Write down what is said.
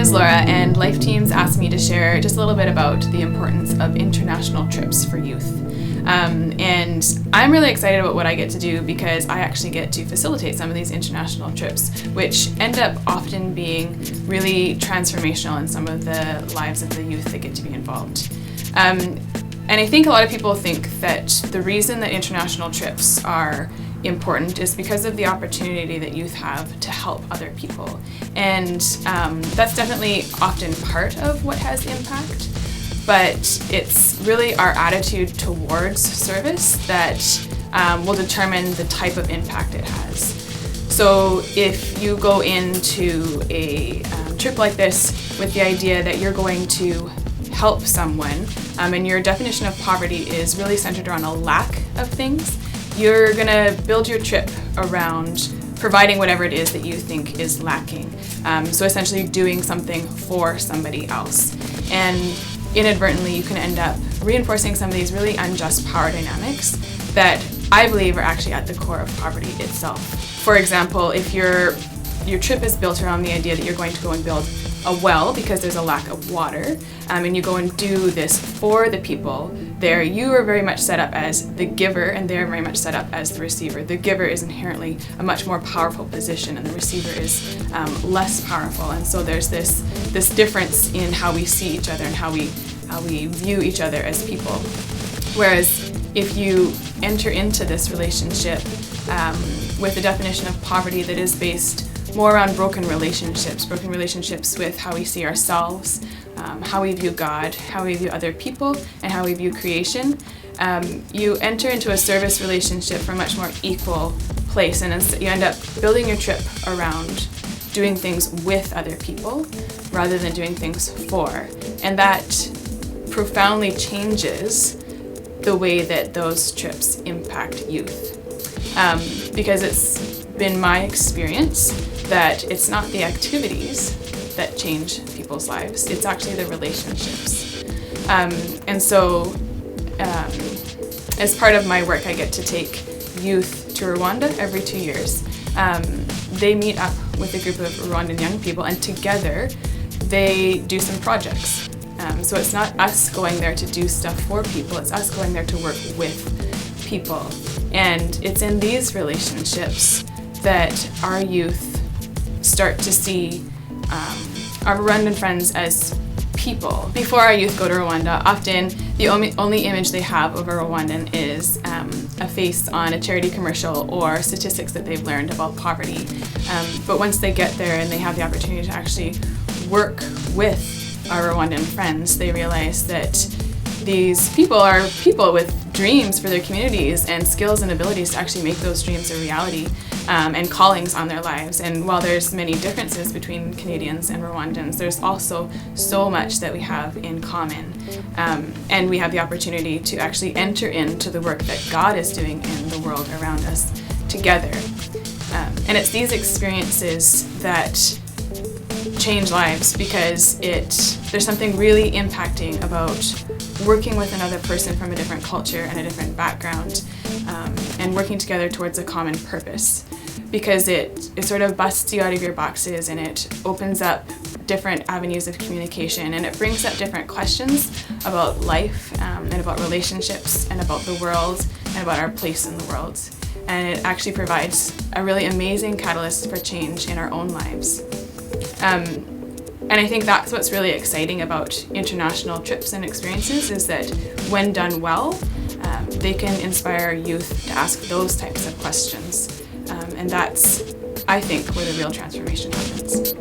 is Laura, and Lifeteams asked me to share just a little bit about the importance of international trips for youth. And I'm really excited about what I get to do because I actually get to facilitate some of these international trips, which end up often being really transformational in some of the lives of the youth that get to be involved. And I think a lot of people think that the reason that international trips are important is because of the opportunity that youth have to help other people. And that's definitely often part of what has impact, but it's really our attitude towards service that will determine the type of impact it has. So if you go into a trip like this with the idea that you're going to help someone, and your definition of poverty is really centered around a lack of things, you're going to build your trip around providing whatever it is that you think is lacking. So essentially doing something for somebody else. And inadvertently you can end up reinforcing some of these really unjust power dynamics that I believe are actually at the core of poverty itself. For example, if your trip is built around the idea that you're going to go and build a well because there's a lack of water, and you go and do this for the people there, you are very much set up as the giver and they're very much set up as the receiver. The giver is inherently a much more powerful position and the receiver is less powerful, and so there's this difference in how we see each other and how we view each other as people. Whereas if you enter into this relationship with a definition of poverty that is based more around broken relationships with how we see ourselves, how we view God, how we view other people, and how we view creation, you enter into a service relationship from a much more equal place, and you end up building your trip around doing things with other people rather than doing things for. And that profoundly changes the way that those trips impact youth. Because it's been my experience that it's not the activities that change people's lives, it's actually the relationships. And so as part of my work, I get to take youth to Rwanda every 2 years. They meet up with a group of Rwandan young people, and together they do some projects. So it's not us going there to do stuff for people, it's us going there to work with people. And it's in these relationships that our youth start to see our Rwandan friends as people. Before our youth go to Rwanda, often the only image they have of a Rwandan is a face on a charity commercial or statistics that they've learned about poverty. But once they get there and they have the opportunity to actually work with our Rwandan friends, they realize that these people are people with dreams for their communities and skills and abilities to actually make those dreams a reality, and callings on their lives. And while there's many differences between Canadians and Rwandans, there's also so much that we have in common. And we have the opportunity to actually enter into the work that God is doing in the world around us together. And it's these experiences that change lives, because there's something really impacting about working with another person from a different culture and a different background, and working together towards a common purpose, because it sort of busts you out of your boxes and it opens up different avenues of communication, and it brings up different questions about life, and about relationships and about the world and about our place in the world. And it actually provides a really amazing catalyst for change in our own lives. And I think that's what's really exciting about international trips and experiences, is that when done well, they can inspire youth to ask those types of questions. And that's, I think, where the real transformation happens.